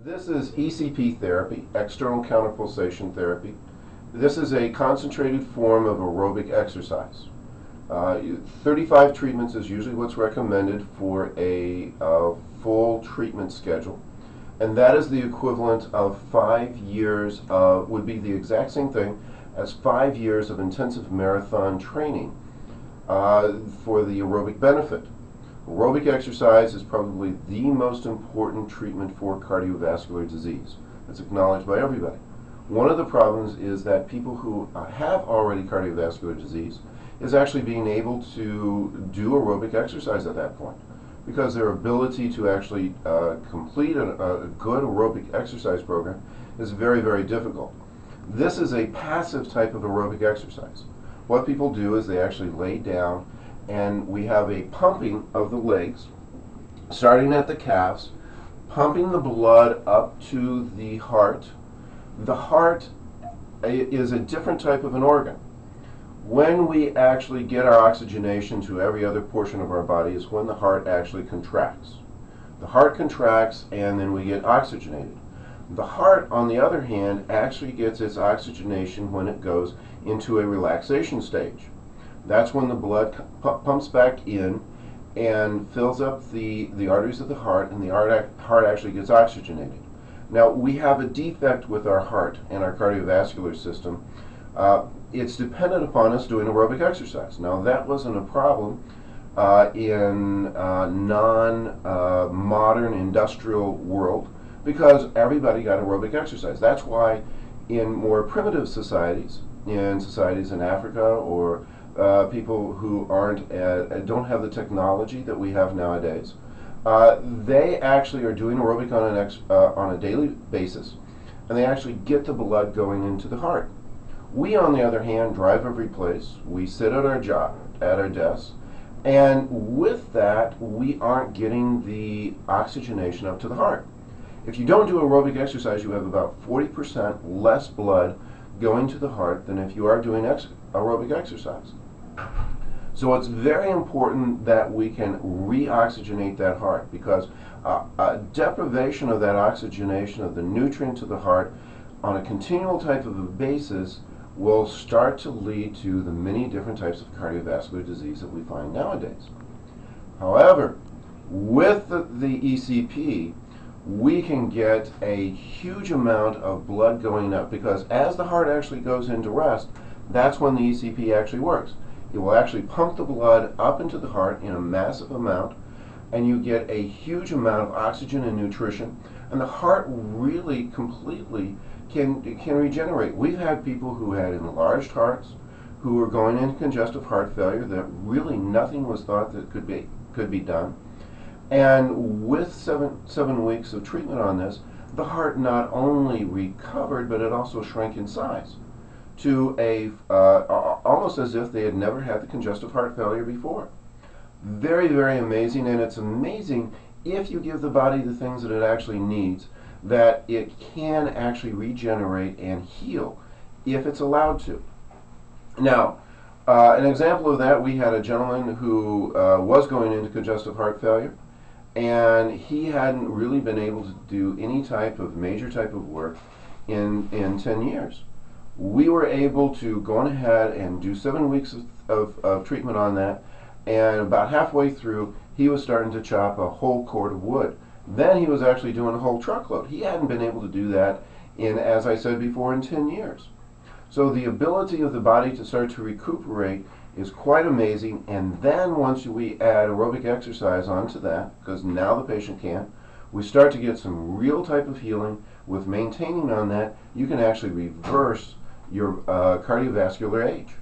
This is ECP therapy, external counterpulsation therapy. This is a concentrated form of aerobic exercise. 35 treatments is usually what's recommended for a full treatment schedule. And that is the equivalent of 5 years of, would be the exact same thing as 5 years of intensive marathon training for the aerobic benefit. Aerobic exercise is probably the most important treatment for cardiovascular disease. It's acknowledged by everybody. One of the problems is that people who have already cardiovascular disease is actually being able to do aerobic exercise at that point, because their ability to actually complete a good aerobic exercise program is very, very difficult. This is a passive type of aerobic exercise. What people do is they actually lay down, and we have a pumping of the legs, starting at the calves, pumping the blood up to the heart. The heart is a different type of an organ. When we actually get our oxygenation to every other portion of our body is when the heart actually contracts. The heart contracts and then we get oxygenated. The heart, on the other hand, actually gets its oxygenation when it goes into a relaxation stage. That's when the blood pumps back in and fills up the arteries of the heart, and the heart actually gets oxygenated. Now, we have a defect with our heart and our cardiovascular system. It's dependent upon us doing aerobic exercise. Now, that wasn't a problem in non-modern industrial world, because everybody got aerobic exercise. That's why in more primitive societies, in societies in Africa, or people who don't have the technology that we have nowadays, they actually are doing aerobic on a daily basis, and they actually get the blood going into the heart. We, on the other hand, drive every place. We sit at our job, at our desks, and with that, we aren't getting the oxygenation up to the heart. If you don't do aerobic exercise, you have about 40% less blood going to the heart than if you are doing aerobic exercise. So it's very important that we can re-oxygenate that heart, because deprivation of that oxygenation of the nutrient to the heart on a continual type of a basis will start to lead to the many different types of cardiovascular disease that we find nowadays. However, with the ECP, we can get a huge amount of blood going up, because as the heart actually goes into rest, that's when the ECP actually works. It will actually pump the blood up into the heart in a massive amount, and you get a huge amount of oxygen and nutrition, and the heart really completely can regenerate. We've had people who had enlarged hearts, who were going into congestive heart failure, that really nothing was thought that could be done. And with seven weeks of treatment on this, the heart not only recovered, but it also shrank in size to almost as if they had never had the congestive heart failure before. Very, very amazing, and it's amazing if you give the body the things that it actually needs, that it can actually regenerate and heal if it's allowed to. Now, an example of that, we had a gentleman who was going into congestive heart failure, and he hadn't really been able to do any type of major type of work in 10 years. We were able to go on ahead and do 7 weeks of treatment on that, and about halfway through, he was starting to chop a whole cord of wood. Then he was actually doing a whole truckload. He hadn't been able to do that in, as I said before, in 10 years. So the ability of the body to start to recuperate is quite amazing, and then once we add aerobic exercise onto that, because now the patient can, we start to get some real type of healing. With maintaining on that, you can actually reverse your cardiovascular age.